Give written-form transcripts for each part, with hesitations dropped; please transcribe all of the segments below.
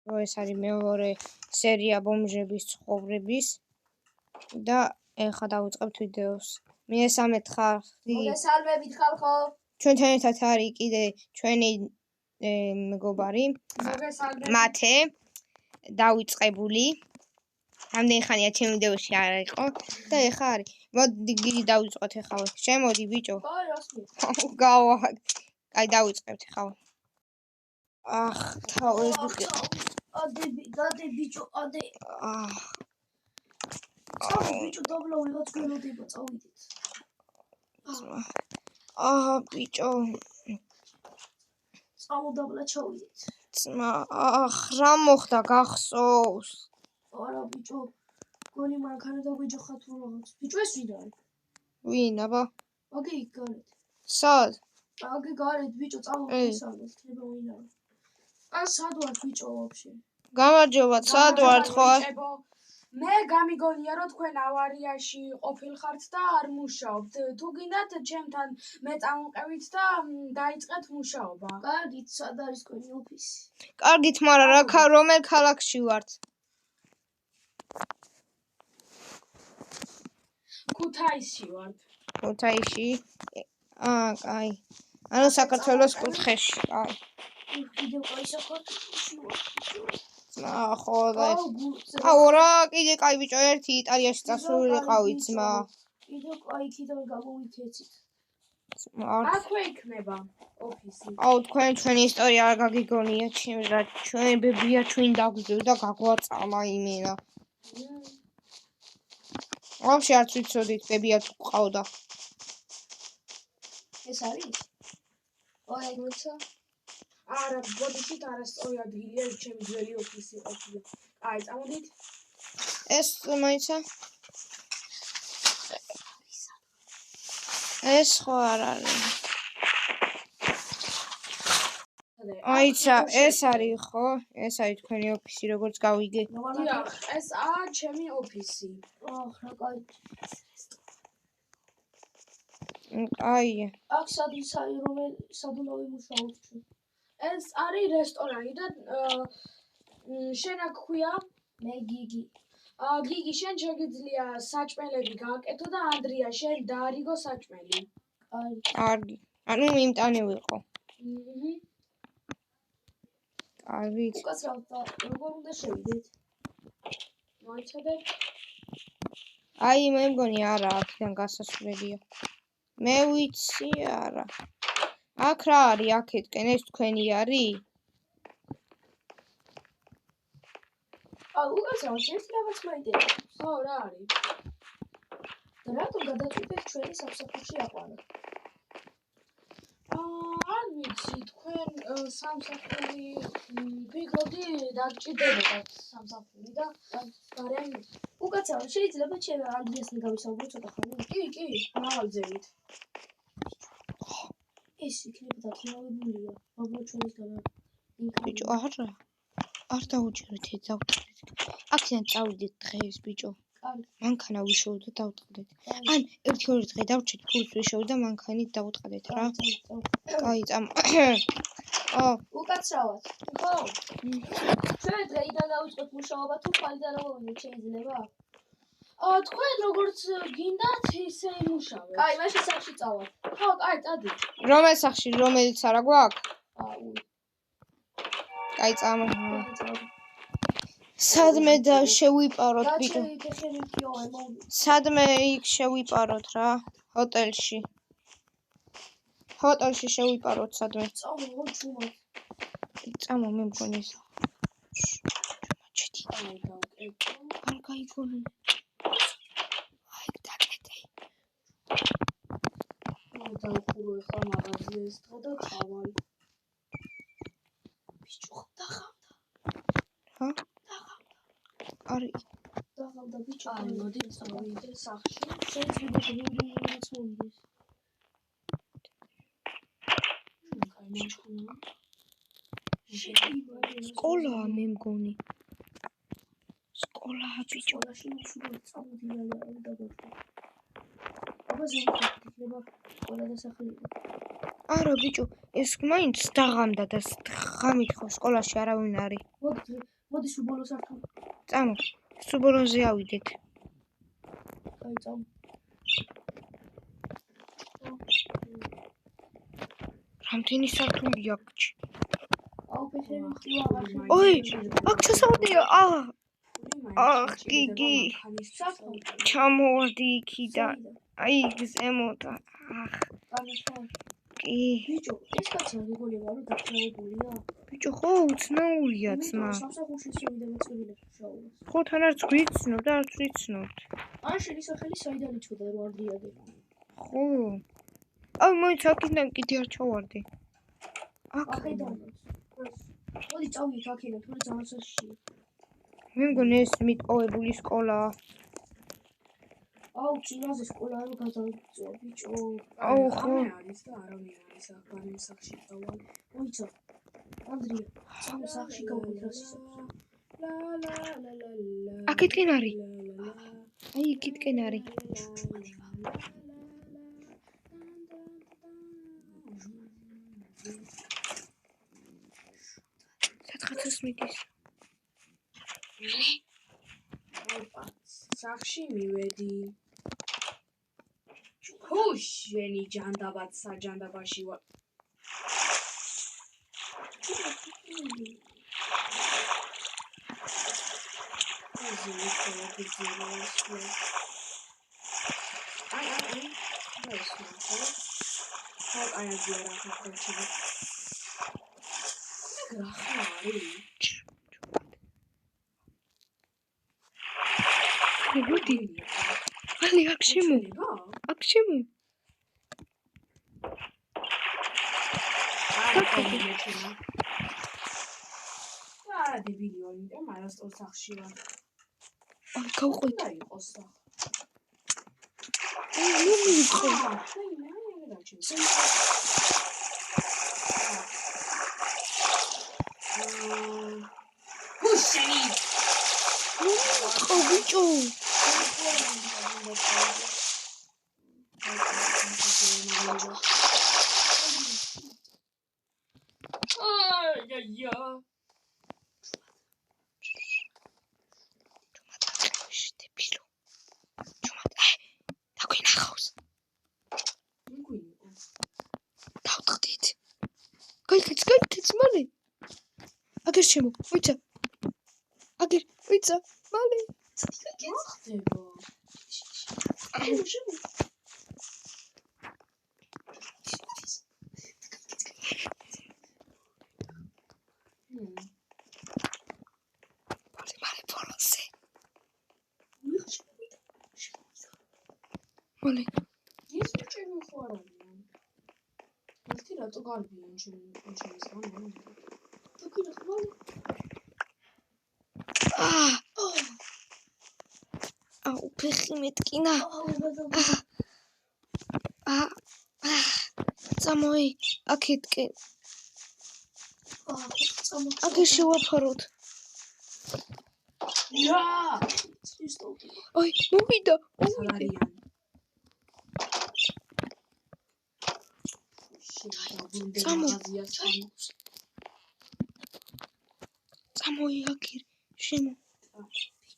ეს არის მეორე სერია ბომჟების ცხოვრების და ეხლა დავიწყებთ ვიდეოს. მესამედ ხალხი. მოგესალმებით ხალხო. ჩვენთან ერთად არის კიდე ჩვენი მეგობარი მათე დავიწყებული. ამდენი ხანია ჩემ ვიდეოში არ იყო და ეხლა არის. მოდი გიგი დავიწყოთ ეხლა. შემოდი ბიჭო. გავა. აი დავიწყებთ ეხლა. ახ თავები. დადი ბიჭო, ადი. წავი ბიჭო, დაბლა ვიღაც გველოდება, წავიდეთ. ბიჭო. წავდაბლა ჩავიდეთ. ძმა, რა მოხდა გახსოვს? არა ბიჭო, გონი მანქანა დაგვეჯახა თუ რაღაც. ბიჭო ეს ვინ არის? ვინ აბა? აგი გარეთ. სად? აგი გარეთ ბიჭო, წავიდეთ, იქნება ვინ არის. სად ვარ ბიჭო ვაფშე? გამარჯობა, სად ვართ ხო? მე გამიგონია რომ თქვენ ავარიაში ყოფილხართ და არ მუშაობთ. თუ გინდათ ჩემთან მე წამოვყევით და დაიწყეთ მუშაობა. კარგით, სად არის თქვენი ოფისი? კარგით, მაგრამ რომელ ქალაქში ვართ? ქუთაისში ვართ. ქუთაისში? კაი. ანუ საქართველოს კუთხეში. კაი. კიდევ კაი საქართველოში ვარ. ხო და რა კიდე კაი ბიჭო ერთი იტალიაში წასულიყავი ძმა. კიდევ კაი კიდევ გამოვიქეცით. აქვე იქნება ოფისი. თქვენი ისტორია არ გაგიგონია ჩემს რა ჩვენ ბებია ჩვენ დაგვიძევ და გაგვაწამა იმენა. ვაფშე არც ვიცოდით ბებია თუ ყავდა. ეს არის? აი მოიცა? არა, ბოდიშით არასწორი ადგილია, ჩემი ძველი ოფისი ყოფილა. აი, წამოდით. ეს მოიცა? ეს ხო არ არის. აიცა, ეს არის ხო? ეს არის თქვენი ოფისი, როგორც გავიგე. დიახ, ესაა ჩემი ოფისი. რა კაი. აი. აქ სადუნავი მუშაობთ ჩვენ. ეს არის რესტორანი და შენ აქ ქვია? მე გიგი. გიგი, შენ შეგიძლია საჭმელები გააკეთო და ანდრია შენ დაარიგო საჭმელი. კარგი. ანუ მიმტანი ვიყო. კარგი. უკაცრავთ და როგორ უნდა შევიდეთ? მოიცადეთ? აი მე მგონი არა, აქედან გასასვლელია. მე ვიცი არა. აქ რა არის აქეთკენ ეს თქვენი არის? უკაცრავთ ერთი რაღაც მაინტერესებს. ხო, რა არის? და რატომ გადაწყვიტეთ ჩვენი სამსახურში აყვანოთ? არ ვიცი, თქვენ სამსახური ვფიქრობდი დაგჭირდებოდათ სამსახური და გარემ უკაცრავად შეიძლება ჩემ ანდრიასთან გავისაუბრო ცოტა ხანი? კი, მრავალძებით. ეს იქნება დათმობებულია, მაგრამ ჩვენისგან ბიჭო, არა. არ დაუჭირეთ ეს დავტყდეთ. აქედან წავიდეთ დღეს ბიჭო. მანქანა ვიშოვოთ და დავტყდეთ. ან ერთი-ორი დღე დავჭირეთ, ფულს ვიშოვოთ და მანქანით დავტყდეთ რა. კაი, წამ. უკაცრავად. ხო. ჩვენ დღეიდან დავიწყოთ მუშაობა თუ ხვალიდან რომ შეიძლება? თქვენ როგორც გინდათ ისე იმუშავეთ. კაი, მაშინ სახში წავალ. ხო, კაი, წადი. რომელ სახში, რომელიც არა გვაქვს? კაი, წამო. სადმე და შევიპაროთ ბიჭო. სადმე იქ შევიპაროთ რა, ჰოტელში. ჰოტელში შევიპაროთ სადმე. წამო მე მგონი ეს. მაჩეთი. არ გაიგონე. აი დაკეთე. დავხურო ახლა მაღაზიას და წავალ. ბიჭო, დახავდა. რა? არი დაღავდა ბიჭო. აი, მოდი წავიდე სახში. შეიძლება გიგვირიც მომდის. სკოლა მე მგონი. სკოლა ბიჭო. სკოლაში მშვიდობ წავდიალე არ დაგოჩვე. აბა ზოგადად იქნება სკოლა და სახლი. არა ბიჭო, ეს მაინც დაღამდა და ღამით ხო სკოლაში არავინ არის. მოდი სულ ბოლოს ართო. წამო, სულ ბოლოზე ავიდეთ. აი წამო. რამდენი სართულია აქ? აუ ფეხები ყივაღარ. ოი, აქ ჩასავდია. აх, გიგი. ჩამოვარდი იქიდან. აი, ზემოთ. აх. კი. ბიჭო, ეს კაცი გიგოლება რომ დაქნაებულია? ბიჭო, ხო, უცნაურია ძმა. სამსახურში შევიდა მოწყობილებს მუშაობას. ხო, თან არც გვიცნობ და არც ვიცნობთ. ან შენი სახელი საიდან იცოდა რომ არ დიადე? ხო. აი, მოიცა აქედან კიდე არ ჩავარდი. ახედანაც. მოდი წავიდეთ აქედან, თორე ძალიან საშიშია. მე მგონი ეს მიტყოვებული სკოლაა. აუ, წინაზე სკოლა არ გადავიწვა, ბიჭო. აუ, ხო. არის და არავინ არის აქ ბანემ სახში დავალ. მოიცა. ანდრია, წამო სახში გავუკეთრას ისო. აქეთკენ არის. აი, იქითკენ არის. სათხაცას მიდის. სახში მივედი. ჰუშ, შენი ჯანდაბად საჯანდაბაში ვარ. მოდი. ალი აქ შემო. აქ შემო. არა დებილი ვარ, იმიტომ არასწორ სახში ვარ. აი, გავყვეთ. და იყოს სახ. ნუ მივიყო. ჰუშენი. ხო, ბიჭო. გაიქეც მალე. აგერ შემო, ვიცა. აგერ, ვიცა, მალე. ხდება. შემო. მალე ბოლოსე. მალე. ეს ჩემი ხო არ არის. ერთი რატო გარბიან ჩემს განან? თქვენ ახლა აუ, ფეხი მეტკინა. წამოი, აქეთკენ. აგერ შევაფაროთ. ოი, მოვიდა. არიან. წამო. წამოი აქერ, შემო.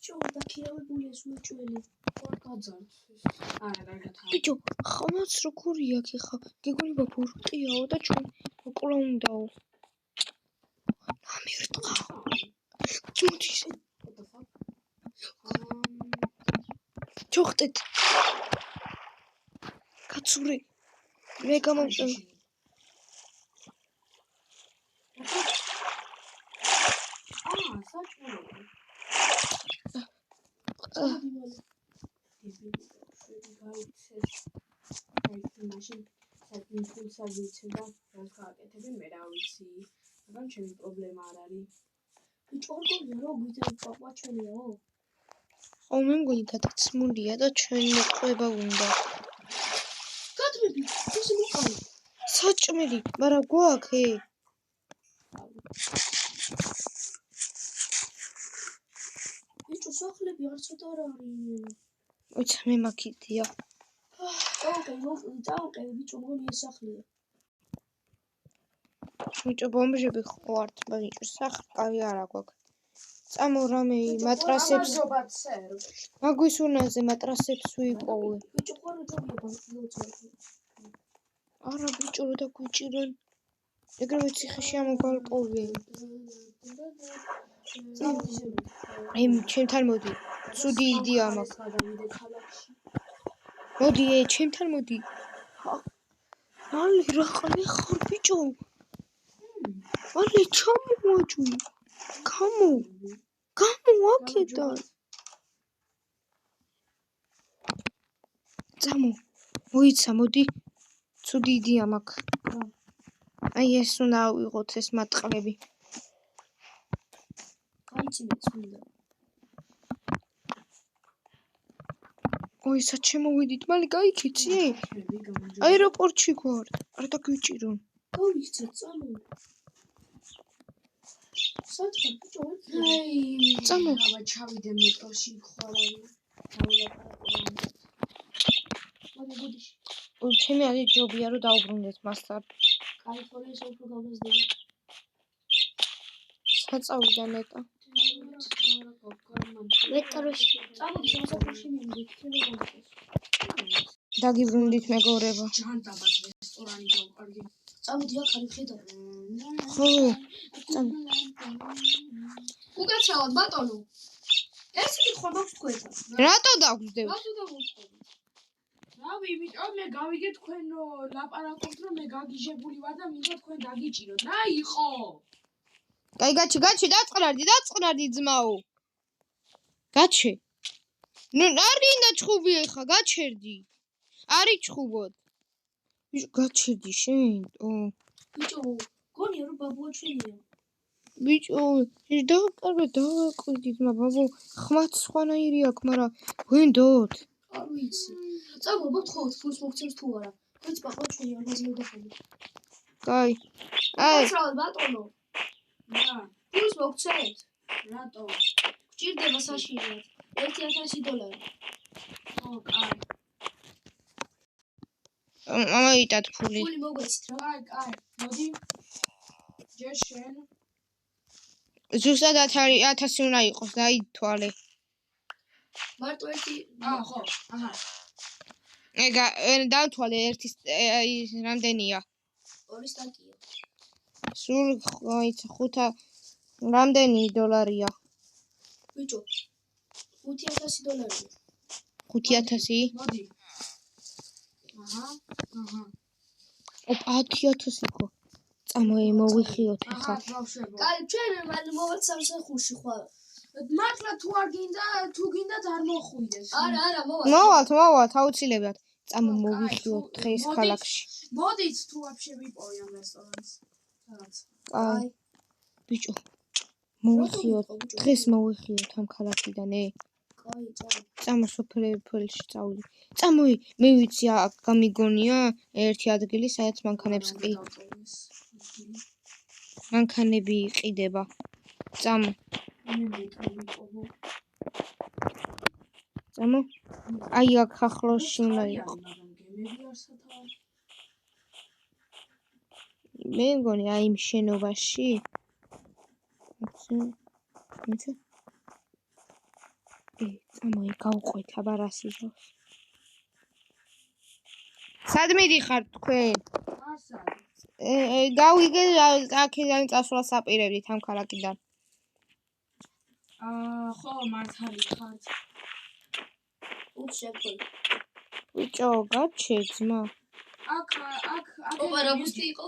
ბიჭო, დაქირავებულია სუეჭველი. არ გაძარც. არა, კარგად. ბიჭო, ხომაც როგორია აქ ხა? გეგონება ბორტიაო და ჩვენ მოკლა უნდაო. ამირტყა. ჩუდის. ჩოხტეთ. კაცური. მე გამომწევ. მაგრამ ჩემი პრობლემა არ არის. ბიჭო, როგორია რომ გვიძებ პაპა ჩვენიო? ხო, მე მგონი გადაცმულია და ჩვენ მოყვება უნდა. გადმები, ეს მოყავი. საჭმელი, მაგრამ გვაქვს? ბიჭო, სახლები არცოტა არ არის. უცა მე მაქიდია. წავყე, ბიჭო, მგონი ეს სახლია. ბიჭო ბომბჟები ხوارთ ბიჭო სახკარი არა გვაქვს წამო რამე მატრასებს მაგვის უნაზე მატრასებს ვიპოვე ბიჭო ხარ ჯობია ბანკნოტი არა ბიჭო რა დაგვიჭირენ ეგრევე ციხეში ამოვალპოვე აი ჩემთან მოდი ცუდი იდეა მაქვს მოდი ჩემთან მოდი მალე რა ხარ ბიჭო მალე ჩამოვაჯვი გამო აქედან წამო მოიცა მოდი ცუდი იდეა მაქვს აი ეს უნდა ავიღოთ ეს მატყლები გაიცინე წმინდა ой სად შემოვიდით მალე გაიქეცი აეროპორტში გვარ არ დაგვიჭირონ გავიქცე წამო სათხარ ბიჭო აი წამო აბა ჩავიდე მეტროში ხვალავი ჩემი არის ჯობია რომ დაუბრუნდეთ მასთან კალიფორნიის უფრო გამოსდება საწავიდა ნეტა მეტროში წამოდი შემოსაფრში მივიდეთ დაგიბრუნდით მეგობრებო ჯანტაბად რესტორანი დავყარდი წამოდი აქ არის ხედავ ხო უკაცრავად ბატონო ეს კითხვა მაქვს თქვენთან რატო დაგвжდევთ რავი იმიტომ მე გავიგე თქვენ ლაპარაკობთ რომ მე გაგიჟებული ვარ და მინდა თქვენ დაგიჭიროთ რა იყო კაი გაჩი დაწყნარდი ძმაო გაჩე ნუ არინდა ჩხუბი ხა გაჩერდი არი ჩხუბოთ ბიჭო გაჩერდი შენ ბიჭო გონია რომ ბაბუა ჩვენია ბიჭო დააკვირდი ძმა ბაბუ ხმაც სხვანაირი აქვს მაგრამ გვინდოთ არ ვიცი წამო მოთხოვთ ფულს მოგცემს თუ არა თქვენც ბაბუა ჩვენი არ გაძლევდა ხოლმე კაი აი უკაცრავად ბატონო რა ფულს მოგცემთ რატო გჭირდება საშინლად $1000 ო კაი ამაიტად ფული ფული მოგვეცით რა კაი მოდი ჯერ შენ ზუსტად 1000 უნდა იყოს დაითვალე მარტო ერთი ხო აჰა ეგა დავთვალე ერთის რამდენია ორი სტაკია სულ აიცა 5 რამდენი დოლარია ბიჭო $5000 5000 მოდი აჰა ოპა 10000 იყო წამოე მოვიხიოთ ახლა კაი ჩვენ მან მოვაც სამსახურში ხვალ მართლა თუ გინდათ არ მოხვიდეს არა მოვალთ აუცილებლად წამო მოვიხიოთ დღეს ქალაქში მოდით თუ ვაფშე ვიპოვე ამ რესტორანს კაი ბიჭო მოვიხიოთ დღეს მოვიხიოთ ამ ქალაქიდან კაი წამო სოფელში წავიდე წამოი მე ვიცი აქ გამიგონია ერთი ადგილი სადაც მანქანები იყიდება წამო აი აქ ახლოსში უნდა იყოს მე მგონი აი იმ შენობაში წამოი გავყვეთ აბა რა სიძოს სად მიდიხართ თქვენ გავიგე აქედან წასვლა საპირებდით ამ ქალაქიდან ხო მართალი ხართ უშეფოლ ბიჭო გაჩე ძმა აქ ოპა რა ბუსტი იყო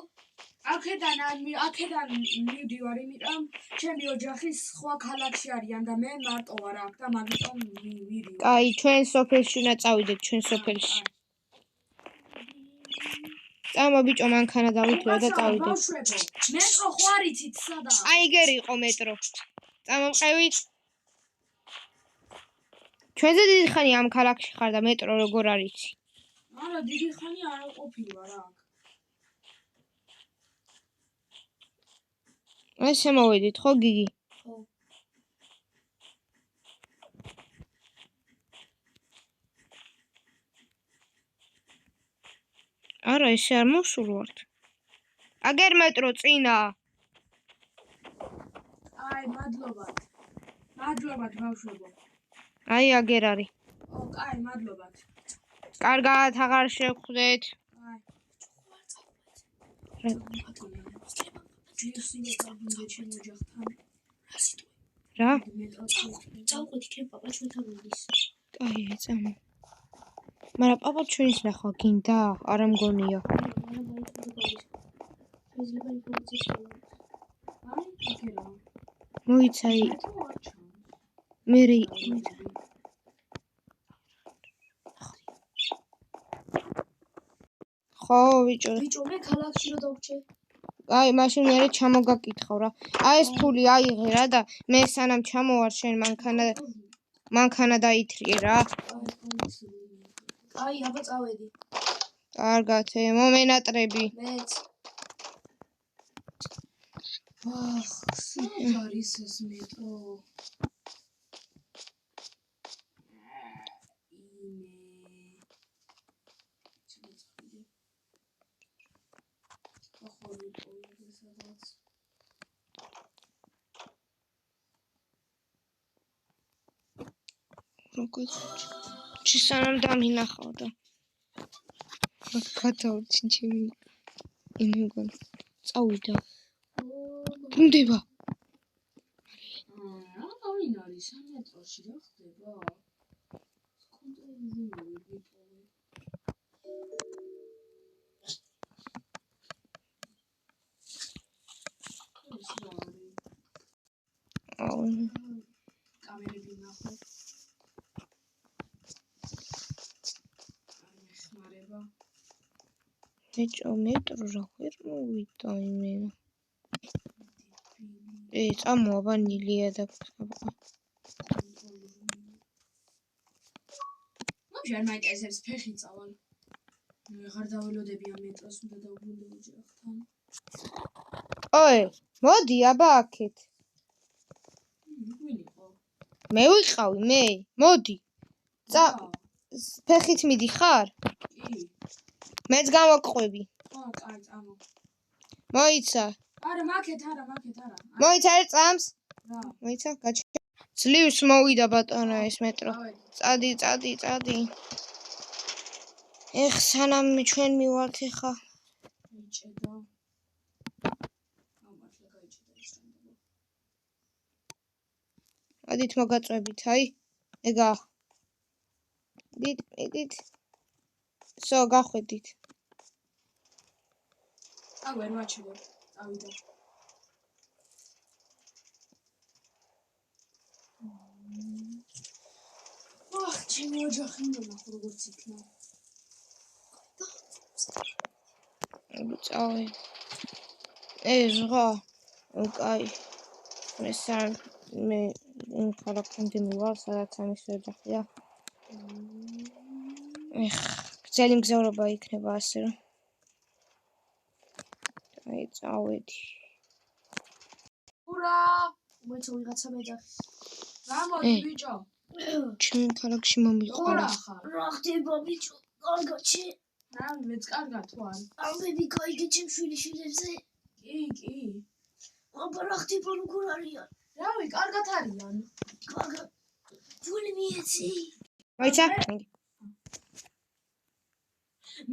აქედან მივდივარ იმიტომ ჩემი ოჯახი სხვა ქალაქში არიან და მე მარტო ვარ აქ და მაგიტომ მივიდივარ კაი ჩვენ სოფელში უნდა წავიდეთ ჩვენ სოფელში წამო ბიჭო მანქანა დავითვლო და წავიდეთ მეტრო ხო არიცით სადაა აი ეგერი იყო მეტრო წამოვყევით ჩვენზე დიდი ხანი ამ ქალაქში ხარ და მეტრო როგორ არიცი არა დიდი ხანი არ ყოფილვარ აქ ესე მოვედით ხო გიგი ხო არა ესე არ მოსულვართ აგერ მეტრო წინა. აი, მადლობათ. მადლობათ, ბავშვებო. აი აგერ არის. ო, კაი, მადლობათ. კარგად აღარ შევხვდეთ. აი. რა? წავყვეთ იქნებ პაპა ჩვენთან მიდის. კაი, წამო. მაგრამ პაპა ჩვენის ნახვა გინდა? არა მგონია. შეიძლება ინფორმაცია აი, აკერა. მოიცაი. მეთო არ ჩანს. მე ხო, ბიჭო. ბიჭო მე ქალაქში რო დავჭე. აი, მაშინ მე ჩამოგაკითხავ რა. აი ეს ფული აიღე რა და მე სანამ ჩამოვარ შენ მანქანა დაითრიე რა. აი, აბა წავედი. კარგად, მომენატრები. მეც. ახ, სულ არის ეს მეტრო. როგორ ჩისანამ დამინახავ და გადავწინ ჩემი იმი მგონი წავიდა გუნდება რა ვინ არის სამეტროში რა ხდება კონტროლი ვიპოვე ეს რა არის კამერები ნახო ხმარება ბიჭო მეტრო რა ვერ მოვიდა იმენა წამოვა ვანილია და ჯერ მაინტერესებს ფეხი წავალ ვეღარ დაველოდები ამ მეტროს უნდა დავბრუნდე ოჯახთან ой მოდი აბა აქეთ ვინ იყო მე ვიყავი მე მოდი ფეხით მიდიხარ კი მეც გამოგყვები ხო კაი წამო მოიცა არა მაკეთ არა მოიცა ერთ წამს რა მოიცა გაჩერდა ძლივს მოვიდა ბატონო ეს მეტრო წადი ეხ სანამ ჩვენ მივალთ ეხა მიჭედო მართლა გაიჭედა ეს რამბო ადით მოგაწვევით აი ეგა დიდ სო გახვედით ვერ მაჩვენე წავიდა ახ ჩემი ოჯახი უნდა ნახო როგორც იქნა წავე ეს რა კაი მე იმ ქალაქამდე მივალ სადაც ამის ოჯახია ეხ გრძელი მგზავრობა იქნება ასე რომ აი წავედი ურა მოიცა ვიღაცა მეძახის რა მოდი ბიჭო ჩვენ ქალაქში მომიყვანეს რა ხდება ბიჭო კარგაჩი რა მეც კარგად თუ არ ამბები გაიგე ჩემ შვილიშვილებზე კი აბა რა ხდება როგორ არიან რავი კარგად არიან კარგად ფული მიეცი მოიცა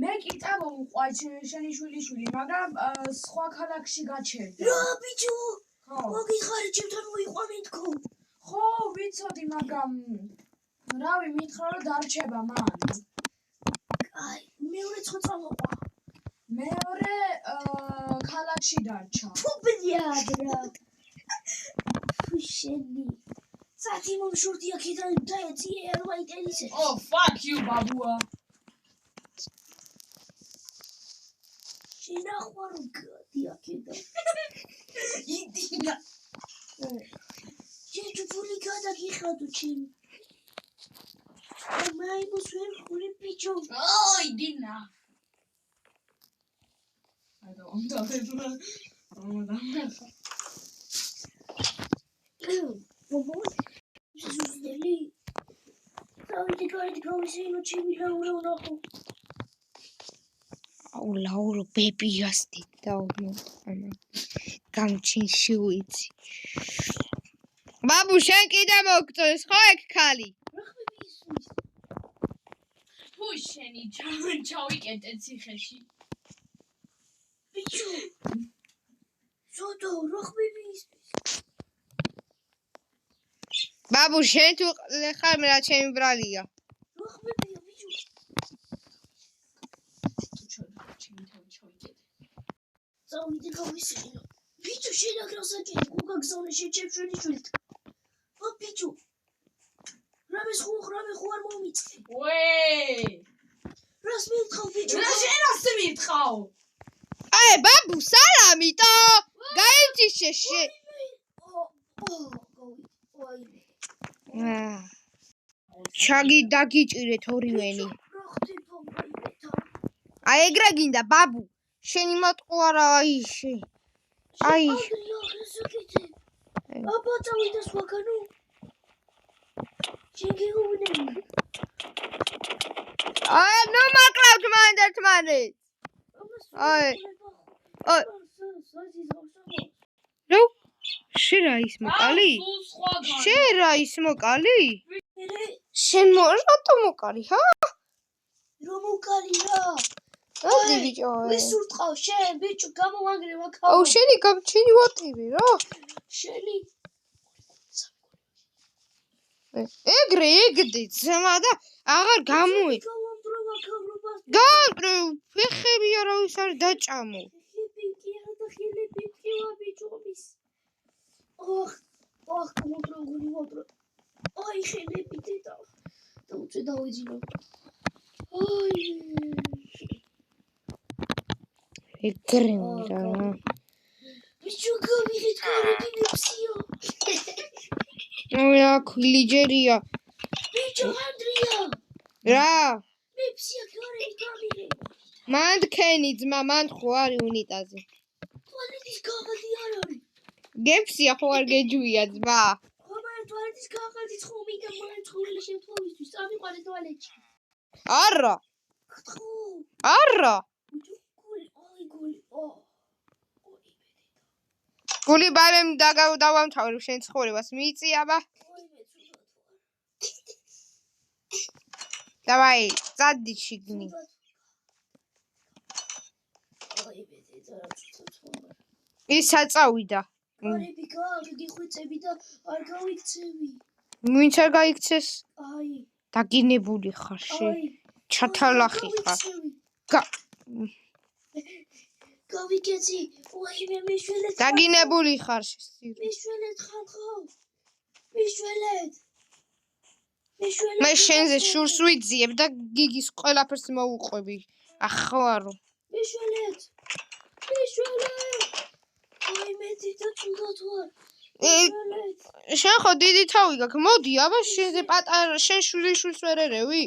მე კი წამოვყვარ შენი შვილიშვილი მაგრამ სხვა ქალაქში გაჩერდა რა ბიჭო მოგიხარი ჩემთან მოიყვანე თქო ხო ვიცოდი მაგრამ რავი მითხრა რომ დარჩება მან აი მეორე ხო წამოყვა მეორე ქალაქში დარჩა ფუბლიად რა შენი საათი მომშორდი აქედან დაეწიე არ მაინტერესებს oh fuck you ბაბუა შენახვა რომ გადი აქედან იდინა შენ თუ ფული გადაგიხადო ჩემი მაიმოს ვერ ხური ბიჭო ოი დინა I don't want to ბობო ზუსტელი დავიდი გავისეინო ჩემი ლაურა ვნახო აუ ლაურო ბები ასტი გამჩინში ვიცი. ბაბუ შენ კიდე მოგწონს ხო ეგ ქალი? თუ შენი ჩავიკეტე ციხეში. ბიჭო. ზოდო რა ხმები ის? ბაბუ შენ თუ ხარ მე რა ჩემი ბრალია. რა ხმებია ბიჭო? წავიდე გავისინო. ბიჭო შენ აგრასაკი გუგაგზავნე შეჭებშვენი შვილთ. ო ბიჭო. რამე ხო არ მომიწე. ვე! რას მითხავ ბიჭო? რა შენ ასე მითხავ? აი ბაბუ სალამიტო. გაიწიშე შე. ჩაგი დაგიჭირეთ ორივენი. აი ეგრე გინდა ბაბუ. შენი მოტყუ არა აი შე. აი აბა წავიდე სხვაგანო. შეგეუბნები. აი ნუ მაკლავთ მანდ ერთმანეთს. აი ნუ შენ რა ის მოკალი? შენ რა ის მოკალი? შენ რატო მოკალი ხა? რომ მოკალი რა? ადი ბიჭო. ვისურტყავ შენ ბიჭო გამოვანგრევა ქაო. აუ შენი გამჩენი ვატივი რა? შენი ეგრე ეგდე ძმა და აღარ გამოი. გამტრ ფეხები არავის არ დაჭამო. ოხ გამოტროგული ვატრო. აი ხელები დედა. და უწე დავიძინო. აი ეგრე რა. ბიჭო გამიღეთ კარები მეფსიო. ოია ქლიჯერია. ბიჭო ანდრია. რა? მეფსია კარები გამიღე. მანდ ქენი ძმა მანდ ხო არის უნიტაზე. ტუალეტის კაღაზი არ არის. გეფსია ხო არ გეჯუია ძმა. ხო მაგრამ ტუალეტის კაღაზიც ხო მინდა მოეწყურე შემთხვევისთვის. წამიყვანე ტუალეტში. არა. ხო. არა. გული ბარემ დავამთავრებ შენ ცხოვრებას მიიწი აბა. დავაი წადი შიგნი. ისა წავიდა. კარები გიხვეწები და არ გავიქცევი. ვინც არ გაიქცეს? აი. დაგინებული ხარ შენ. ჩათალახი ხარ. გავიქეცი. ვაიმე მეშველეთ. დაგინებული ხარ შენ. მეშველეთ ხარ ხო? მეშველეთ. მე შენზე შურს ვიძიებ და გიგის ყველაფერს მოუყვები. ახარო. მეშველეთ. ვაიმე თვითონ თულა. შენ ხო დიდი თავი გაქვს. მოდი აბა შენზე პატარა შენ შვილიშვილს ვერ ერევი?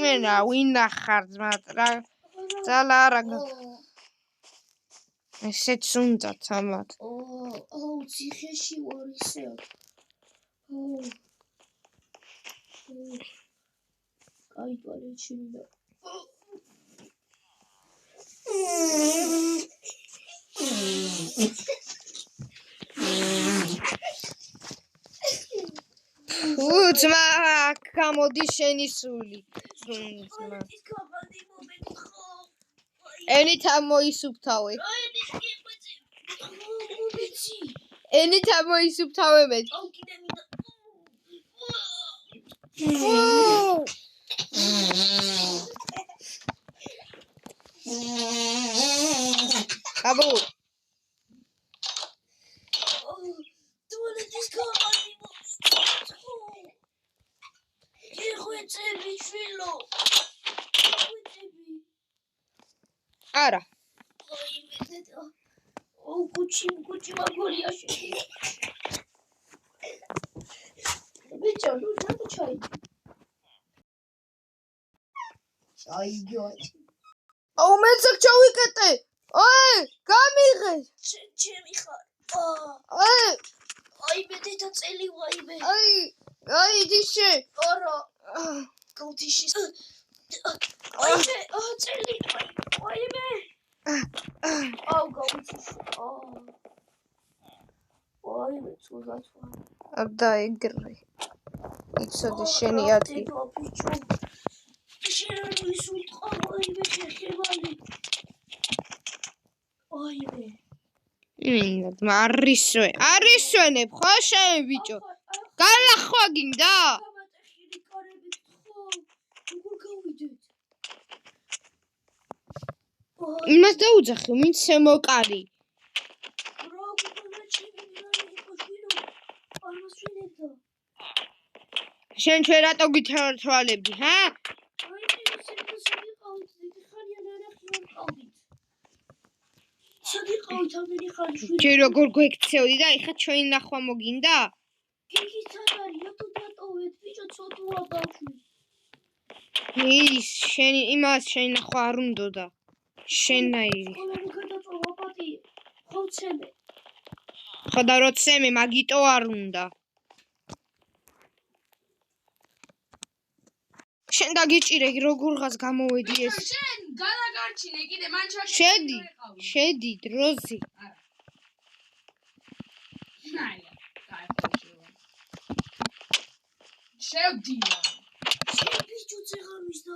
მენა ვინახარ ძმა რა. ძალა არა გაქვს. ესეც უნდა თამათ. აუ ციხეში ვარ ისე. კაი ტუალეტში მინდა. ძმა გამოდი შენი სული. ძმა. ენით მოისუფთავე. ენით მოისუფთავე მე. აუ კიდე მინდა. აბუ ტუალეტის კაღაზი შეხვეწები შვილო. არა. აუ კუჩი მაგორია შენ. ბიჭო ნუ ჩაი. ჩაიგიოთ. აუ მეც ჩავიკეტე. აი, გამიღე. შენ ჩემი ხარ. აი მე დედა წელი ვაიმე. აი დიშე. არა. გაუთიში. აიმე, წელი. ვაიმე. აუ გავიცი. აი მე ცუდად ვარ. არ დაეგრე. იცოდე შენი ადგილი. შენ ის უყავი მე შეხებალი. აი მე. არისვენებ ხო შენ ბიჭო? გალახვა გინდა? გამატეხილი კარებით ხო? როგორ გავიდეთ? იმას დაუძახე, ვინც მოკარი. რა გქონდა ჩემი რა იყო შვილო? ამას შენებდა. შენ ჩვენ რატო გითვალებდი, ჰა? აი მე სიძე ყავით, დიდი ხანია ნერახი არ ყავით. სადი ყავით ამდენი ხანი შვილი. ჯერ როგორ გვექცეოდი და ეხა ჩვენი ნახვა მოგინდა? გიგი ცადარია თუ დატოვეთ ბიჭო ცოტუა ბავშვი. ის შენი იმას შენი ნახვა არ უნდოდა. შენნაირი. სკოლანი გადაწვა პატი. ხოცემე. ხოდა როცემე მაგიტო არ უნდა. შენ დაგიჭირე როგორღაც გამოვედი ეს. შენ გადაგარჩინე კიდე მან შედი დროზი. შევდია. შენ ბიჭო ცეღამის და.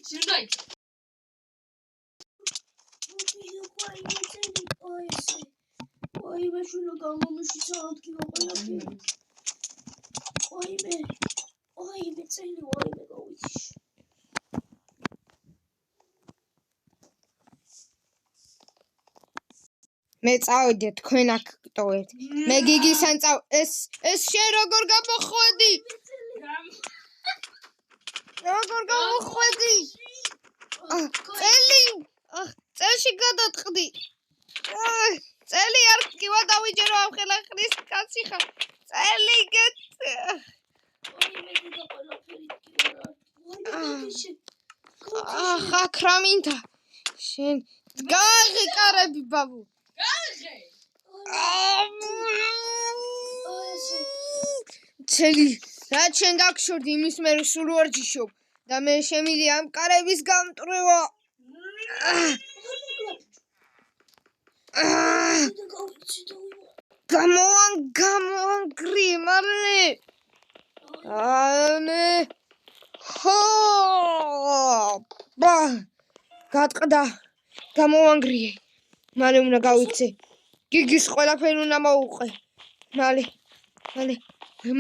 შენ დაი. Ой, მე შვილო გამომიში საათქიო ყველაფერი. Ой, მე წელი ვარ მე გავიცი. მე წავედი თქვენ აქ ტოვეთ. მე გიგისან ეს შენ როგორ გამოხვედი? როგორ გამოხვედი? წელში გადატყდი. წელი არ გივა დავიჯერო ამ ხელა ხრის კაცი ხარ. წელი გეთ. ой, მე და ყველაფერი გიყარა. აქ რა მინდა? შენ გააღე კარები ბაბუ. გააღე. წელი რა შენ გაგშორდი იმის მე სულ არ ჯიშობ და მე შემიძლია ამ კარების გამტრევა. გამოვანგრი მალე. ხო გატყდა გამოვანგრიე მალე უნდა გავიქცე გიგის ყველაფერი უნდა მოუყე მალე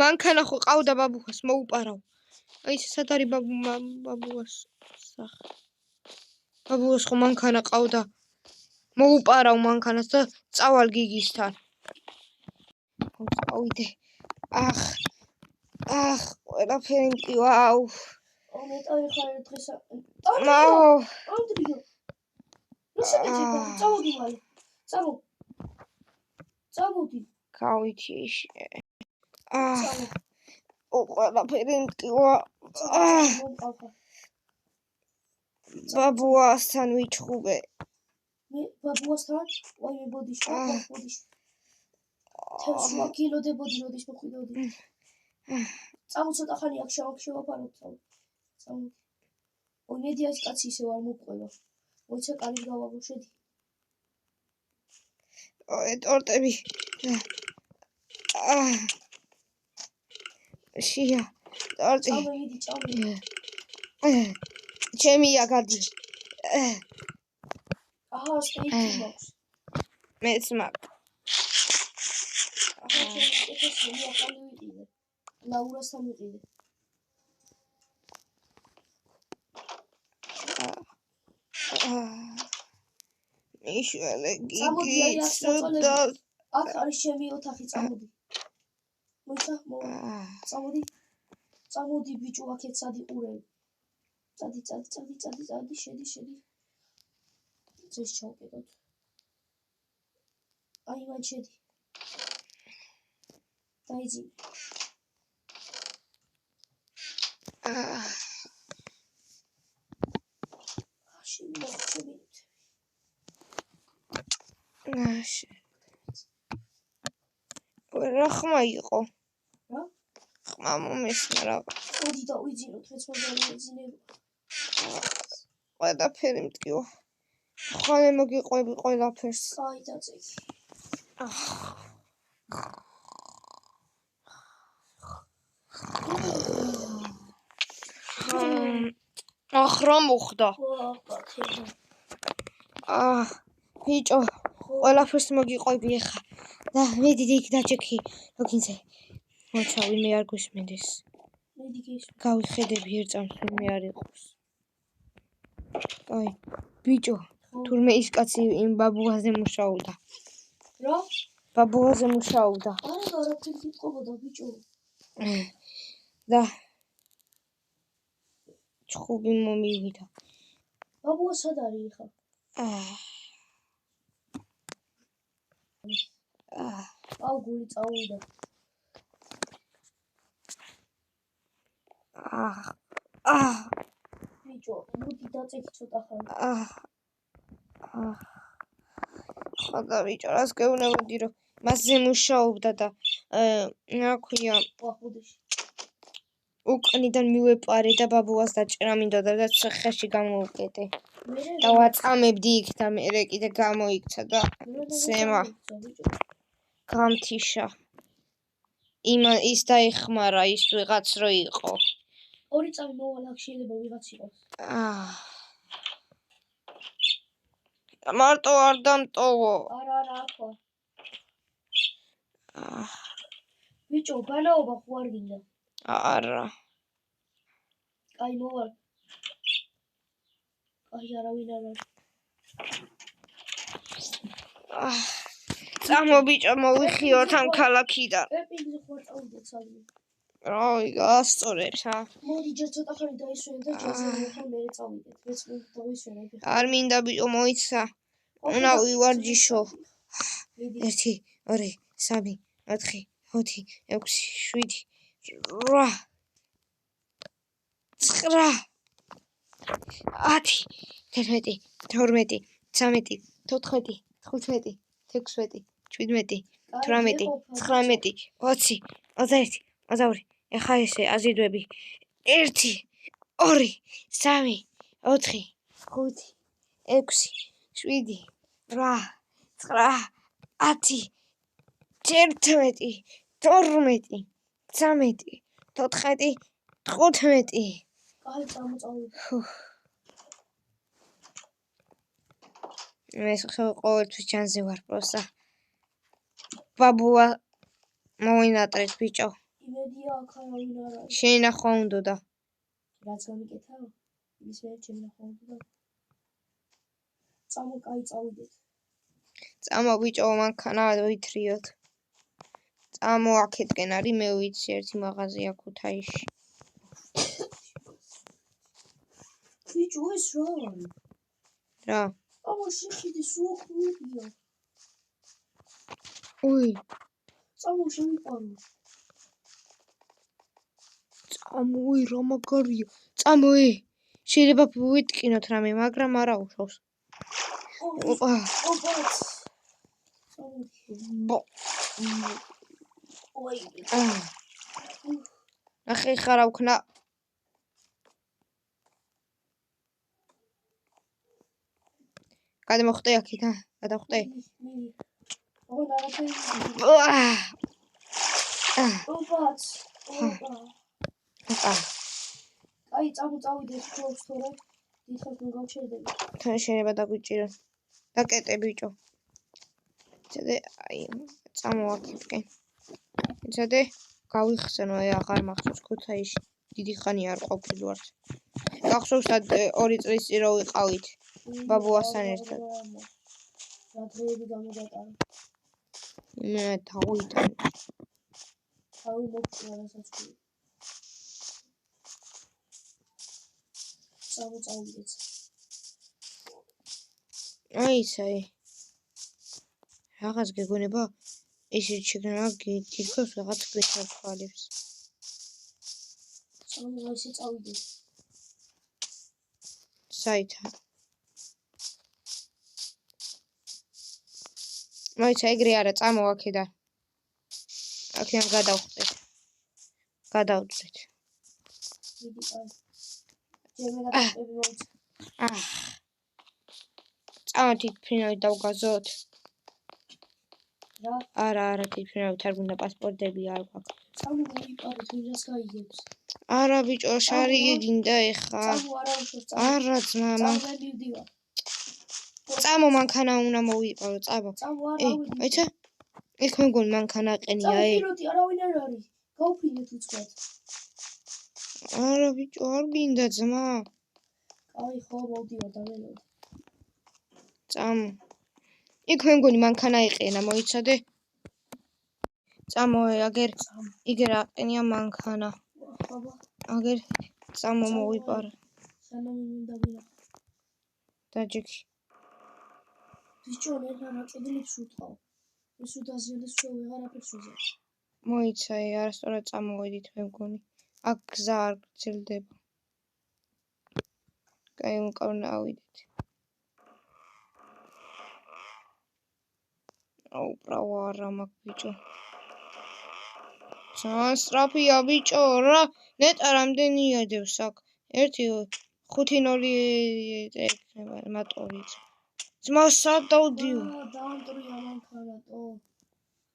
მანქანა ხო ყავდა ბაბუას მოუპარავ აი სად არის ბაბუას სახე ბაბუას ხო მანქანა ყავდა მოუპარავ მანქანას და წავალ გიგისთან გავიდე ყველაფერი მკივაუ მე ტოვი ხარ დღეს ანდრიო წავოდი მალე წავოდი გავიჩი ყველაფერი მკივა ბაბუასთან ვიჩხუბე მე ბაბუასთან ვაი მე ბოდიშ თევშუა კილოდებოდი როდის მოხვიდოდი წამო ცოტა ხანი აქ შევაფაროთ წამო ой მედიას კაცი ისევ არ მოგყვება მოიცა კარი გავაგო შედი ტორტები შია ტორტი წამო მიდი წამო ჩემია გადი აჰა სტეიკი მაქვს მეც მაგ ლაურასთან ვიყიდე მიშველე გიგიცოდა აქ არის ჩემი ოთახი წამოდი მოიცა წამოდი ბიჭო აქეთ სადი ყურები წადი შედი წეს ჩავკეტოთ აი მან შედი დაიძინე რა ხმა იყო რა ხმა მომესმა რა ოდი დავიძინოთ მეც მოგალეძინებ ყველაფერი მტკივა. ხოლე მოგიყვები ყველაფერს. კაი დაწექი. რა მოხდა? ბიჭო, ყველაფერს მოგიყვები ახლა. და მიდიდი იქ დაჭექი, ლოგინზე. მოცა ვინმე არ გვისმენდეს. გავიხედები ერწამს ვინმე არ იყოს. აი, ბიჭო, თურმე ის კაცი იმ ბაბუაზე მუშაობდა. რა? ბაბუაზე მუშაობდა. არა, არაფერი გიტყობოდა ბიჭო. და ჩხუბი მომივიდა. ბაბუა სად არის ხა? აუ გული წავიდა. ბიჭო, მოდი დაწექი ცოტა ხანი. ხოდა ბიჭო, რას გეუბნებოდი რომ მასზე მუშაობდა და რა ქვია, ვახუდეში. უკნიდან მივეპარე და ბაბუას დაჭერა მინდოდა და ციხეში გამოუკეტე. და ვაწამებდი იქ და მერე კიდე გამოიქცა და ზემა გამთიშა. ის დაიხმარა, ის ვიღაც რო იყო. 2 წამი მოვალ აქ შეიძლება ვიღაც იყოს. მარტო არ დამტოვო. არა, ახლა. ბიჭო, ბანაობა ხო არ გინდა? არა. კაი მოვალ. კაი არავინ არ არის. წამო ბიჭო, მოვიხიოთ ამ ქალაქიდან. პეპინგზე ხო არ წავიდეთ სადმე. აი, გასწორებს, მოდი ჯერ ცოტა ხანი დაისვენე და ჯერზე მოხარ მერე წავიდეთ. მეც დავისვენე. არ მინდა ბიჭო, მოიცა. უნდა ვივარჯიშო. 1 2 3 4 5 6 7 8 9 10 11 12 13 14 15 16 17 18 19 20 21 22 ეხა ესე აზიდვები 1 2 3 4 5 6 7 8 9 10 11 12 13 14 15 კაი წამოწავიდე. მე ყოველთვის ჩანზე ვარ პროსა. ბაბუა მოვინატრეთ ბიჭო. იმედია აქ არავინ არ არის. შეინახვა უნდოდა. რაც გამიკეთა? ის მე შეინახვა უნდოდა. წამო კაი წავიდეთ. წამო ბიჭო, მანქანა ვითრიოთ. წამო აქეთკენ არის, მე ვიცი ერთი მაღაზია ქუთაისში. ბიჭო, ეს რა არის? რა? ამა შეხედე სუოხმულია. უი, წამო შემიყარო. წამოი რა მაგარია. წამოი. შეიძლება ვიტკინოთ რამე, მაგრამ არა უშავს. ოპა. ოი. ნახე ხარა ვქნა. გადმოხტე აქიდან, გადავხტე. ოღონდ არაფერი. ოპაც. ოპა. აი, წავიდეთ ჯობს თორე. დიდხანს მე გავჩერდები. თან შეიძლება დაგვიჭირო. დაკეტე ბიჭო. ცადე, აი, წამო აქეთკენ. ცადე, გავიხსენო, აღარ მახსოვს ქუთაისში. დიდი ხანი არ ყოფილვართ. გახსოვს 2 წლის წინ რო ვიყავით ბაბუასთან ერთად. რა დღეები გამოგატარა. მე თავიდან. თავი მოგწია რასაც ქვია. წავიდეთ. აი, საი. რაღაც გეგონება ისე შეგნება თითქოს რაღაც გვეთვალებს. ისე წავიდეთ. საითა. მოიცა ეგრე არა, წამო აქედან. აქედან გადავხტეთ. გადავწვეთ. მიდი, კაი. ჯერ მე დაგწევი მოიცა. წამა თითფრინავით დავგაზოთ. რა? არა, თითფრინავით არ გვინდა პასპორტები არ გვაქვს. წამოვიყარეთ, ვინაც გაიგებს. არა ბიჭო, შარიგი გინდა ეხა. წამო არა უშოთ, წამო. არა ძმა, წამო მივდივარ. წამო მანქანა უნდა მოვიყარო, წამო. წამო არა ავიდი. აიცა? ეს მე მგონი მანქანა ყენია, წამო პიროდი არავინ არ არის. გავფრინდეთ უცბად. არა ბიჭო, არ გინდა ძმა. აი ხო მოვდივარ დამელოდი. წამო. იქ მე მგონი მანქანა იყენა, მოიცადე. წამო, აგერ აყენია მანქანა. ხაბა. აგერ წამო მოვიყარო. სანამ მინდა ვინახო. დაჯექი. ბიჭო, ნერა კედლებს უტყავ. ეს უდაზიანდეს შევ ვეღარაფერს ვიზარ. მოიცა, არასწორად წამოვედით მე მგონი. აქ გზა არ გრძელდება. კაი, უკავნა ავიდეთ. უბრალო არა მაქვს ბიჭო. ძალიან სწრაფია ბიჭო რა. ნეტა რამდენია დევს აქ? 1.5-0 ექნება მატორიც. ძმა სად დავდიო? დაამტრია მანქანატო.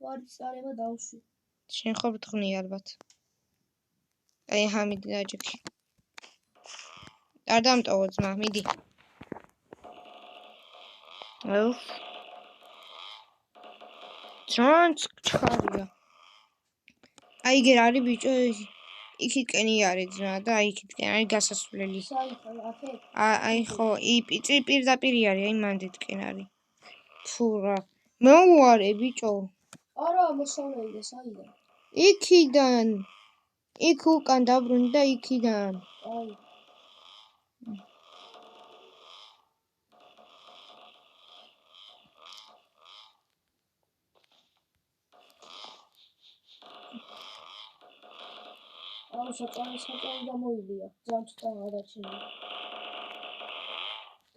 ვარის წარება დავშვი. შენ ხო ბთხნი ალბათ. აი ჰამიდი დაჯექი. არ დამტოვო ძმა, მიდი. ძალიან ჩქარია. აი გერ არის ბიჭო, იქითკენი არის ძმა და იქითკენ არის გასასვლელი. აი ხო, პირდაპირი არის, აი მანდეთკენ არის. ფუ რა. მეუარე ბიჭო. არა, მოსავლელი საიდან? იქიდან. იქ უკან დაბრუნდი და იქიდან. აი. აუ საჭარი გამოილია. ძალიან ცოტა გადარჩენილი.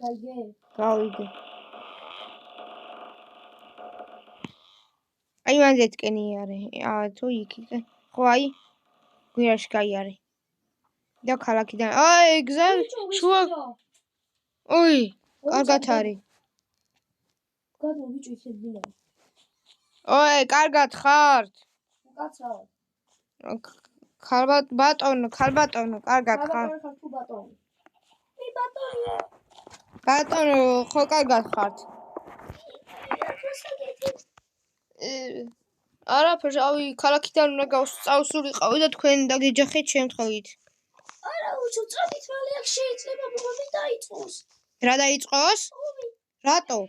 გაიგე? გავიგე. აი მანდეთკენი არის. თუ იქიდან. ხო აი გვირაში გაიარე. და ქალაქიდან. აი გზა შუა. ოი, კარგად არის. გადმო ბიჭო იქნებ დინა. ოი, კარგად ხართ? კაცრავ. ბატონო, კარგად ხარ? თუ ბატონო. მე ბატონია. ბატონო, ხო კარგად ხართ? არაფერს, ავი ქალაქიდან უნდა გავსწავლიყავი და თქვენ დაგეჯახეთ შემთხვევით. არა, უშო, წადით მალე აქ შეიძლება ბობი დაიწყოს. რა დაიწყოს? რატო?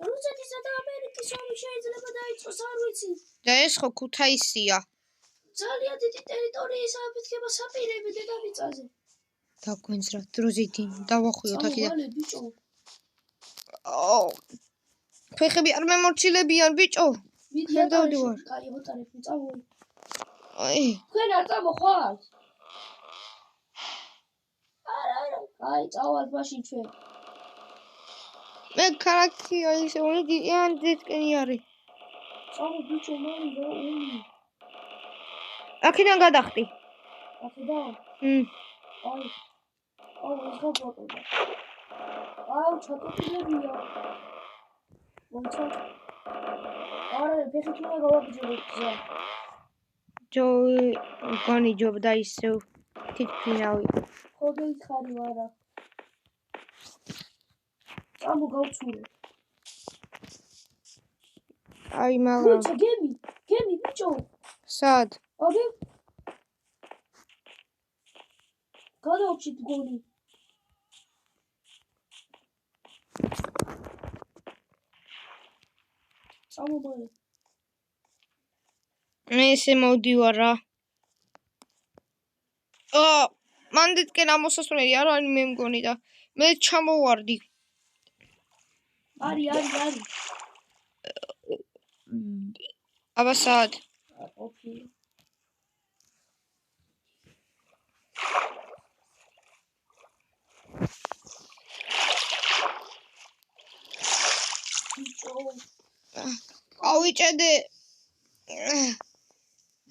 რუსეთისა და ამერიკის ომი შეიძლება დაიწყოს, არ ვიცი. და ეს ხო ქუთაისია. ძალიან დიდი ტერიტორიის აფეთქება საპირეები დედამიწაზე. დაგვენძრა დროზით დავახვიოთ აქედან. წამოვალე ბიჭო. ფეხები არ მემორჩილებიან ბიჭო. მე დავდივარ. კაი, ვოტარებ, წამოვი. აი. თქვენ არ წამოხვალთ? არა. აი, წავალთ მაშინ ჩვენ. მე ქალაქია ისე ունი ანდეთკენი არის. წამო ბიჭო, მალე რა ომი. აქედან გადახტი. აქედან? აი. ეს გაბატონდა. აუ, ჩატოტილებია. მოიცავ. არა, ფეხით უნდა გავაგრძელოთ გზა. გონი ჯობდა ისევ თითფრინავი. ხო გეითხარი, არა. წამო გავცურე. აი მაგრამ. ბიჭო, გემი ბიჭო. სად? აგე. გადავჭით გონი. წამო მალე. მე ესე მოვდივარ რა. მანდეთკენ ამოსასვლელი არ არის მე მგონი და მე ჩამოვარდი. არის. აბა სად? ოფი. ავიჭედე.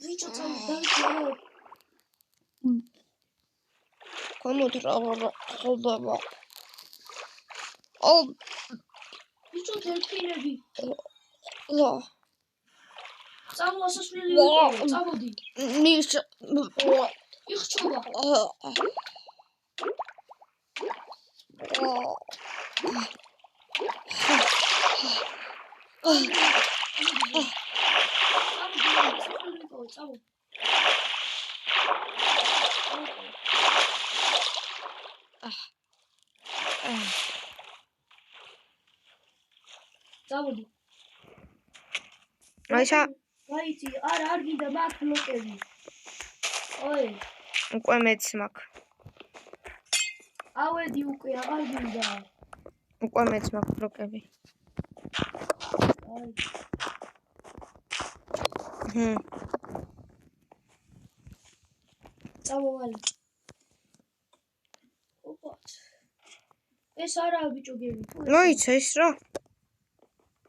ბიჭო, წამო დაიწყო. კომოთ რა ხდება? ბიჭო დელფინები. ლა წამო ასასვლელი ვიყო, წამოდი. ნიშა იხჩობა. წამო. წამოდი. აიშა გაიცი, არ გინდა მაგ ბლოკები. ой, უკვე მეც მაქვს. ავედი უკვე აღარ გინდა. უკვე მეც მაქვს ბლოკები. აი, წამოვალი. ოპა. ეს არაა ბიჭო გემი. მოიცა ეს რა?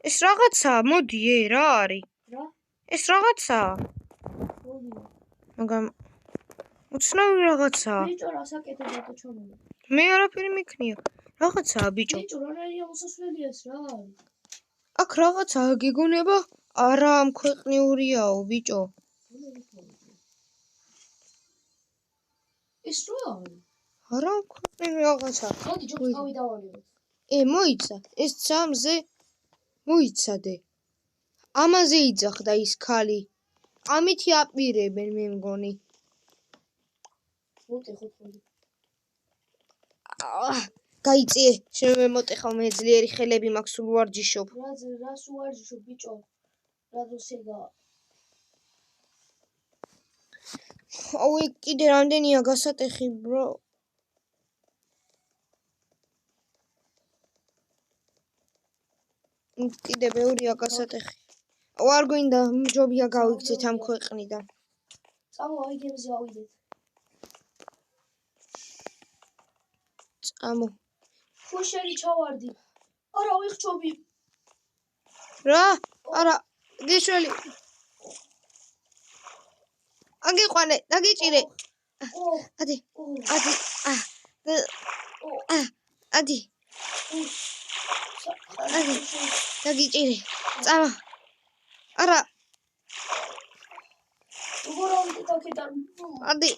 ეს რაღაცაა, მოდი რა არის? რა? ეს რაღაცაა. მოდია. მაგრამ უცნაური რაღაცაა. ბიჭო რა საკეთებ რატო ჩამოვა? მე არაფერი მიქნია. რაღაცაა ბიჭო. ბიჭო რანაირია მოსასვლელი ეს რა არის? აქ რაღაცაა გიგონება? არა, ქვეყნიურიაო ბიჭო. ეს რა არის? არა, ქვეყნიური რაღაცა. მოდი ჯობს თავი დავარევოთ. მოიცა, ეს ცამზე მოიცადე. ამაზე იძახდა ის ქალი. ამითი აპირებენ მე მგონი. მოტეხოთ მოდი. გაიწიე, შენ მოტეხავ მე ძლიერი ხელები მაქვს სულ ვარჯიშობ. რას უვარჯიშობ ბიჭო? რა დოსეგა? აუი, კიდე რამდენია გასატეხი, ბრო? კიდე ბევრია გასატეხი. არ გვინდა ჯობია გავიქცეთ ამ ქვეყნიდან. წამო აი გემზე ავიდეთ. წამო. ხუშერი ჩავარდი. არა ვიხჩობი. რა? არა, გეშველი. აგიყვანე, დაგიჭირე. ადი. ადი. დაგიჭირე. წამა. არა. როგორ ავიდეთ აქედან? ადი.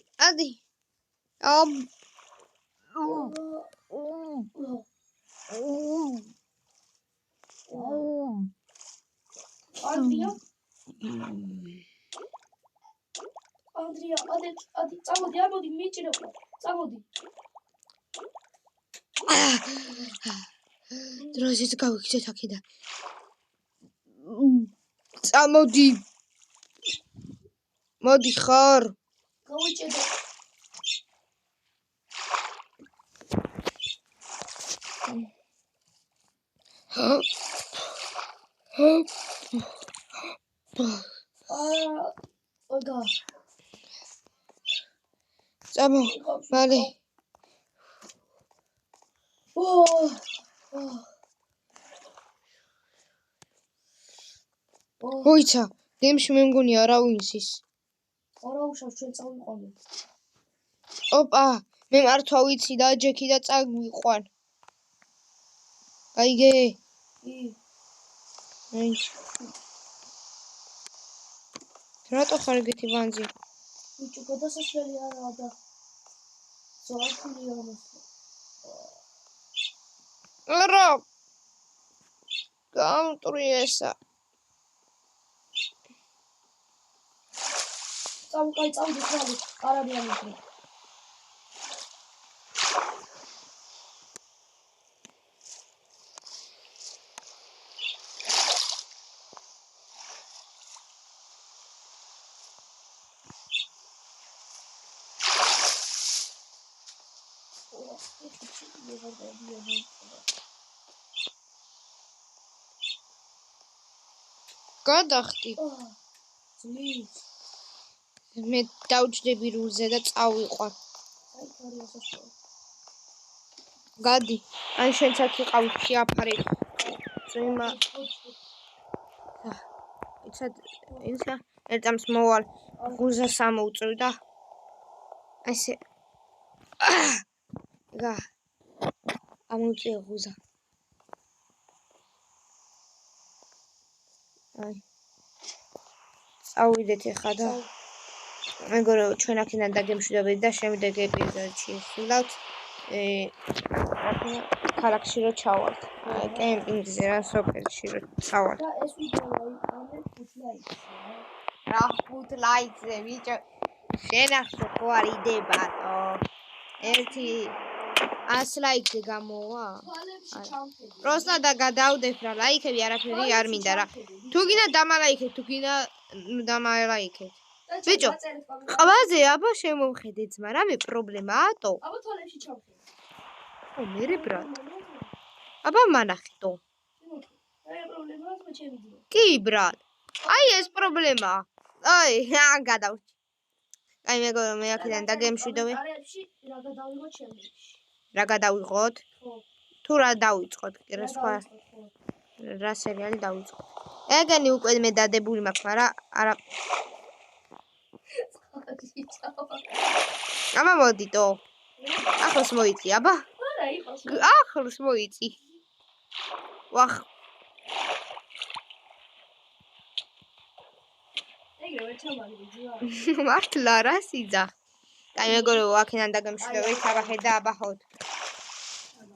ანდრია, ადი, წამოდი, ამოდი, მიჭირე ყო. წამოდი. დროშიც გავიქცეთ აქედან. წამოდი. მოდი ხარ. გავიჭედო. ოგა. წამო, მალე. მოიცა, გემში მე მგონი არავინს ის. არა უშავს ჩვენ წავიყვანოთ. ოპა, მე მართვა ვიცი და ჯექი და წაგვიყვან. გაიგე? რატო ხარ ეგეთი ვანძი? ბიჭო, გადასასვლელი არაა და ზოაფილია ამას. არა. გამტრიესა. წავკაი, წავდი ხალი, არ არის ამითი. გადახტი. ძლის. მე დავჯდები რულზე და წავიყვან. აი, ხარი ასაშო. გადი. აი შენც აქ იყავი შეაფარე. ძიმა. ისა ერთამს მოვალ ღუზას ამოუწევ და ესე ამოუწევ ღუზა. წავიდეთ ეხლა და მეგობრებო, ჩვენ აქედან დაგემშვიდობებით და შემდეგ ეპიზოდში ვსულავთ ქალაქში რო ჩავალთ. კემპინგზე რა სოფელში რო წავალთ. და ეს ვიდეო აიყენებ 5 ლაიქს. რა 5 ლაიქზე ბიჭო. შენახო ხო არ იდებატო. 100 ლაიქზე გამოვა? თვალებში ჩამხედი. პროსტა და გადავდებ რა ლაიქები არაფერი არ მინდა რა. თუ გინდა დამალაიქეთ, თუ გინდა დამალაიქეთ. ბიჭო, ყველაზე აბა შემოვხედე ძმა, რამე პრობლემაათო? აბა თვალებში ჩამხედი. ო, მერე ბრატ. აბა მანახტო. აი პრობლემაა მე ჩემი ძმა. კი ბრატ. აი ეს პრობლემაა. აი, გადავჭი. აი მეგობრებო, მე აქედან დაგემშვიდობე. არეებში რა გადავიღოთ შემდეგში. რა გადავიღოთ? ხო. თუ რა დავიწყოთ? რა სხვა რა სერიალი დავიწყოთ? ეგენი უკვე მე დადებული მაქვს, მაგრამ არა აბა მოდიტო. ახლოს მოიწი, აბა. არა, იყოს. ახლოს მოიწი. ვახ. ეგრევე ჩამალვიძია. მართლა რა სიძახ. აი მეგობრებო, აქედან დაგემშვიდობებით, აბა ხედა აბა ხოთ.